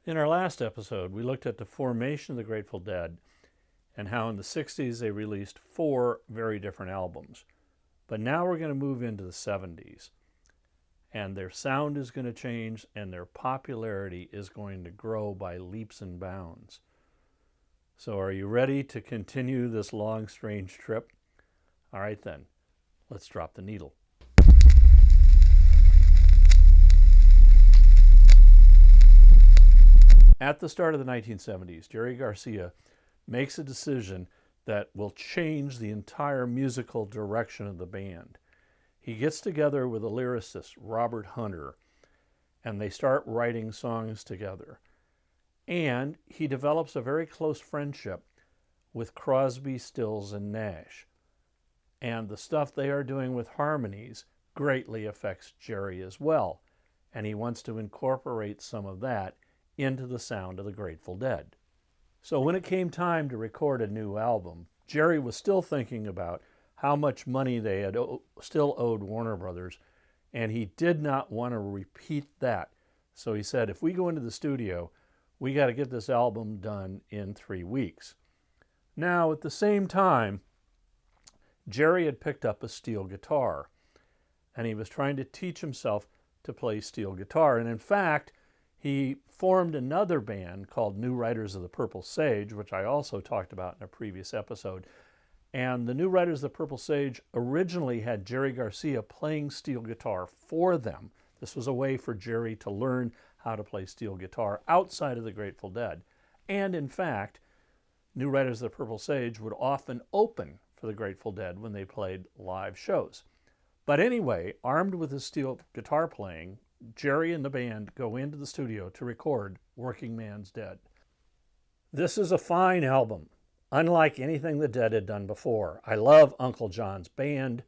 In our last episode, we looked at the formation of the Grateful Dead and how in the 60s they released 4 very different albums. But now we're going to move into the 70s, and their sound is going to change and their popularity is going to grow by leaps and bounds. So, are you ready to continue this long, strange trip? All right, then, let's drop the needle. At the start of the 1970s, Jerry Garcia makes a decision that will change the entire musical direction of the band. He gets together with a lyricist, Robert Hunter, and they start writing songs together. And he develops a very close friendship with Crosby, Stills, and Nash. And the stuff they are doing with harmonies greatly affects Jerry as well. And he wants to incorporate some of that into the sound of the Grateful Dead. So when it came time to record a new album, Jerry was still thinking about how much money they had still owed Warner Brothers, and he did not want to repeat that. So he said, if we go into the studio, we got to get this album done in 3 weeks. Now, at the same time, Jerry had picked up a steel guitar, and he was trying to teach himself to play steel guitar. And in fact, he formed another band called New Riders of the Purple Sage, which I also talked about in a previous episode. And the New Riders of the Purple Sage originally had Jerry Garcia playing steel guitar for them. This was a way for Jerry to learn how to play steel guitar outside of the Grateful Dead. And in fact, New Riders of the Purple Sage would often open for the Grateful Dead when they played live shows. But anyway, armed with his steel guitar playing, Jerry and the band go into the studio to record Working Man's Dead. This is a fine album, unlike anything the Dead had done before. I love Uncle John's Band,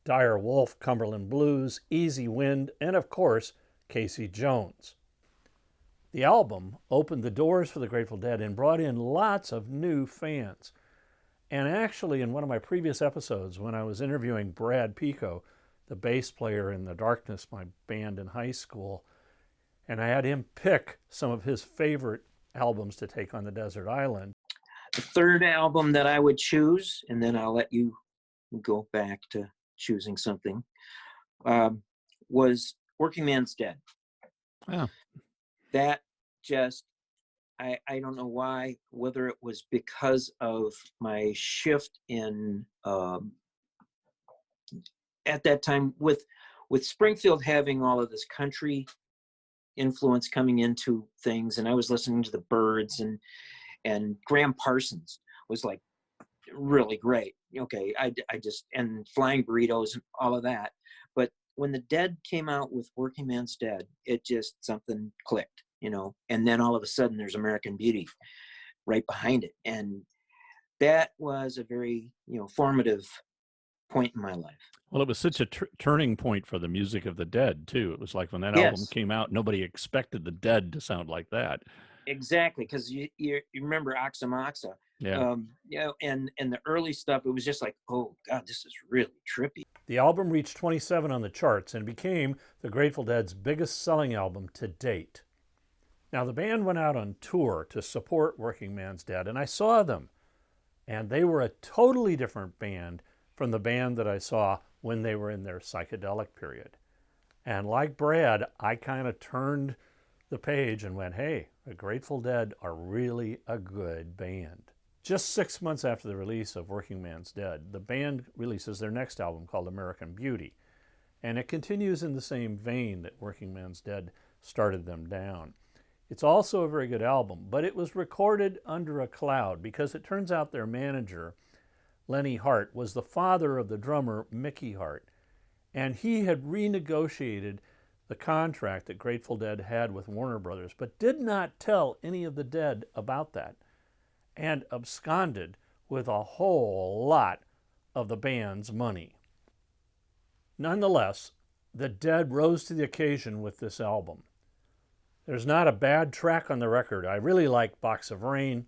Dire Wolf, Cumberland Blues, Easy Wind, and of course, Casey Jones. The album opened the doors for the Grateful Dead and brought in lots of new fans. And actually, in one of my previous episodes, when I was interviewing Brad Pico, the bass player in The Darkness, my band in high school, and I had him pick some of his favorite albums to take on the desert island. The third album that I would choose, and then I'll let you go back to choosing something, was Working Man's Dead. Yeah. That just, I don't know why, whether it was because of my shift in, at that time with Springfield having all of this country influence coming into things, and I was listening to the Byrds, and Graham Parsons was like really great. Okay, I just, and Flying Burritos and all of that. But when the Dead came out with Working Man's Dead, it just, something clicked, and then all of a sudden there's American Beauty right behind it. And that was a very, formative point in my life. Well, it was such a turning point for the music of the Dead, too. It was like when that album Yes. came out, nobody expected the Dead to sound like that. Exactly, because you remember Oxa Moxa. Yeah. And the early stuff, it was just like, oh God, this is really trippy. The album reached 27 on the charts and became the Grateful Dead's biggest selling album to date. Now, the band went out on tour to support Working Man's Dead, and I saw them. And they were a totally different band from the band that I saw when they were in their psychedelic period. And like Brad, I kind of turned the page and went, hey, the Grateful Dead are really a good band. Just 6 months after the release of Working Man's Dead, the band releases their next album called American Beauty. And it continues in the same vein that Working Man's Dead started them down. It's also a very good album, but it was recorded under a cloud because it turns out their manager, Lenny Hart, was the father of the drummer Mickey Hart, and he had renegotiated the contract that Grateful Dead had with Warner Brothers, but did not tell any of the Dead about that, and absconded with a whole lot of the band's money. Nonetheless, the Dead rose to the occasion with this album. There's not a bad track on the record. I really like Box of Rain,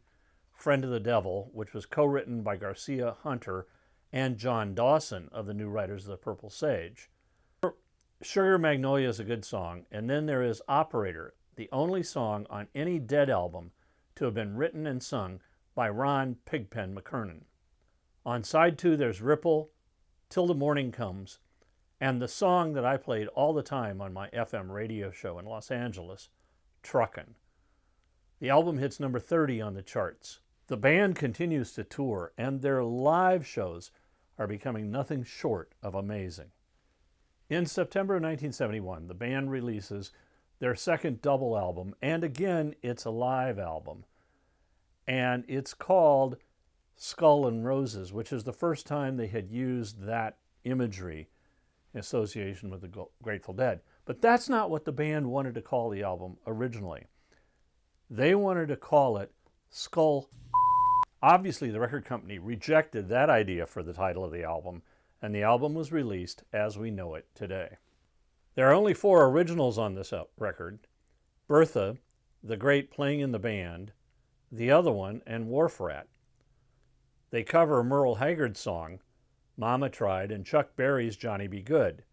Friend of the Devil, which was co-written by Garcia, Hunter, and John Dawson of the New Riders of the Purple Sage. Sugar Magnolia is a good song, and then there is Operator. the only song on any Dead album to have been written and sung by Ron Pigpen McKernan. On side 2, there's Ripple, Till the Morning Comes, and the song that I played all the time on my FM radio show in Los Angeles, Truckin. The album hits number 30 on the charts. The band continues to tour, and their live shows are becoming nothing short of amazing. In September 1971, the band releases their second double album, and again, it's a live album. And it's called Skull and Roses, which is the first time they had used that imagery in association with the Grateful Dead. But that's not what the band wanted to call the album originally. They wanted to call it Skull. Obviously, the record company rejected that idea for the title of the album, and the album was released as we know it today. There are only 4 originals on this record: Bertha, the Great Playing in the Band, The Other One, and Wharf Rat. They cover Merle Haggard's song, Mama Tried, and Chuck Berry's Johnny Be Good.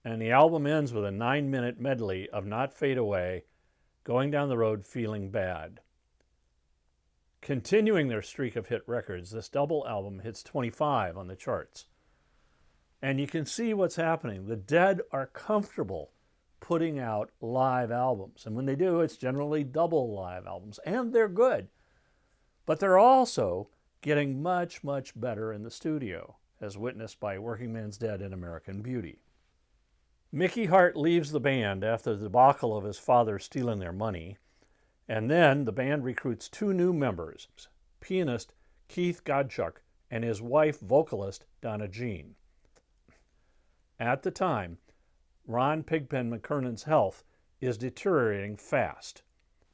And the album ends with a 9-minute medley of Not Fade Away, Going Down the Road Feeling Bad. Continuing their streak of hit records, this double album hits 25 on the charts. And you can see what's happening. The Dead are comfortable putting out live albums. And when they do, it's generally double live albums. And they're good. But they're also getting much, much better in the studio, as witnessed by Working Man's Dead and American Beauty. Mickey Hart leaves the band after the debacle of his father stealing their money. And then the band recruits 2 new members, pianist Keith Godchuk and his wife, vocalist Donna Jean. At the time, Ron Pigpen McKernan's health is deteriorating fast.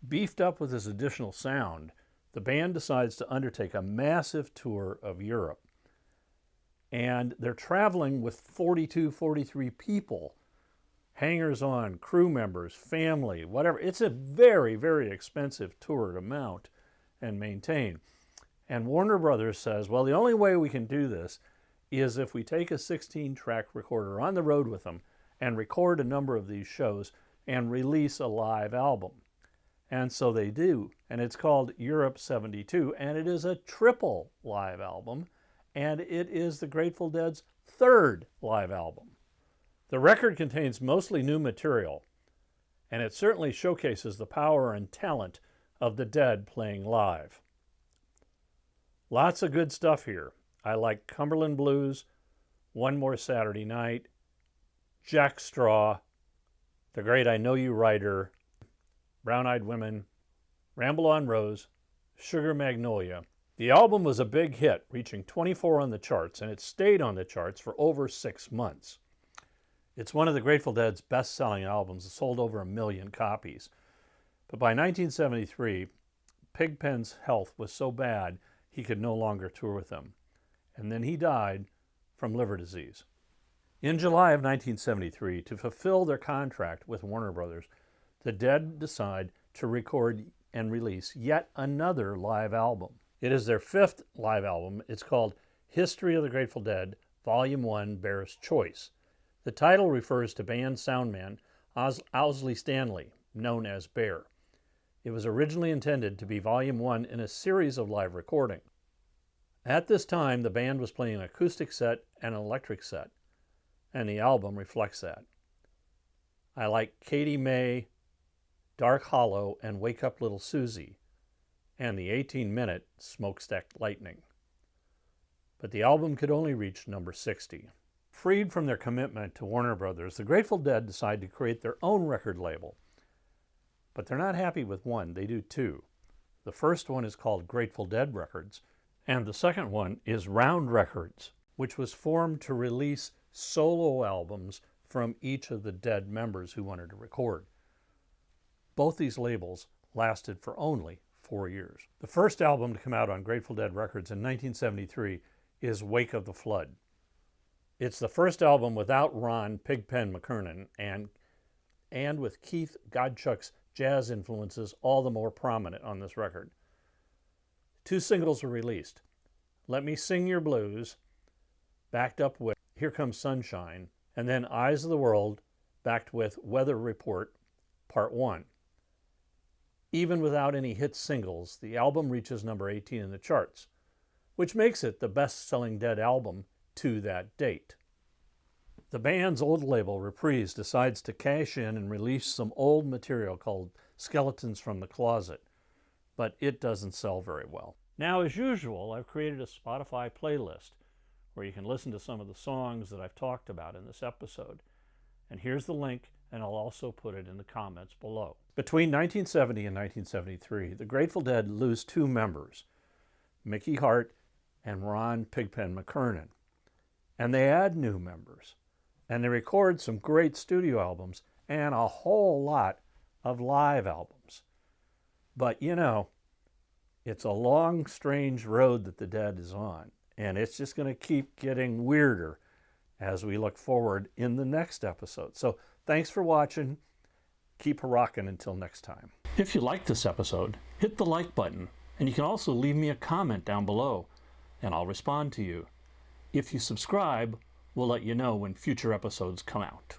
Beefed up with his additional sound, the band decides to undertake a massive tour of Europe. And they're traveling with 43 people, hangers-on, crew members, family, whatever. It's a very, very expensive tour to mount and maintain. And Warner Brothers says, well, the only way we can do this is if we take a 16-track recorder on the road with them and record a number of these shows and release a live album. And so they do, and it's called Europe 72, and it is a triple live album, and it is the Grateful Dead's 3rd live album. The record contains mostly new material, and it certainly showcases the power and talent of the Dead playing live. Lots of good stuff here. I like Cumberland Blues, One More Saturday Night, Jack Straw, The Great I Know You Writer, Brown Eyed Women, Ramble on Rose, Sugar Magnolia. The album was a big hit, reaching 24 on the charts, and it stayed on the charts for over 6 months. It's one of the Grateful Dead's best-selling albums. It sold over 1 million copies. But by 1973, Pigpen's health was so bad he could no longer tour with them. And then he died from liver disease. In July of 1973, to fulfill their contract with Warner Brothers, the Dead decide to record and release yet another live album. It is their 5th live album. It's called History of the Grateful Dead, Volume 1, Bear's Choice. The title refers to band soundman Owsley Stanley, known as Bear. It was originally intended to be Volume 1 in a series of live recordings. At this time, the band was playing an acoustic set and an electric set, and the album reflects that. I like Katie May, Dark Hollow, and Wake Up Little Susie, and the 18-minute Smokestack Lightning. But the album could only reach number 60. Freed from their commitment to Warner Brothers, the Grateful Dead decide to create their own record label. But they're not happy with one, they do 2. The first one is called Grateful Dead Records, and the second one is Round Records, which was formed to release solo albums from each of the Dead members who wanted to record. Both these labels lasted for only 4 years. The first album to come out on Grateful Dead Records in 1973 is Wake of the Flood. It's the first album without Ron Pigpen McKernan and with Keith Godchuk's jazz influences all the more prominent on this record. 2 singles were released: Let Me Sing Your Blues, backed up with Here Comes Sunshine, and then Eyes of the World, backed with Weather Report, Part 1. Even without any hit singles, the album reaches number 18 in the charts, which makes it the best-selling Dead album to that date. The band's old label, Reprise, decides to cash in and release some old material called Skeletons from the Closet, but it doesn't sell very well. Now, as usual, I've created a Spotify playlist where you can listen to some of the songs that I've talked about in this episode. And here's the link, and I'll also put it in the comments below. Between 1970 and 1973, the Grateful Dead lose two members, Mickey Hart and Ron Pigpen McKernan. And they add new members. And they record some great studio albums and a whole lot of live albums. But, you know, it's a long, strange road that the Dead is on. And it's just going to keep getting weirder as we look forward in the next episode. So thanks for watching. Keep rocking until next time. If you liked this episode, hit the like button. And you can also leave me a comment down below, and I'll respond to you. If you subscribe, we'll let you know when future episodes come out.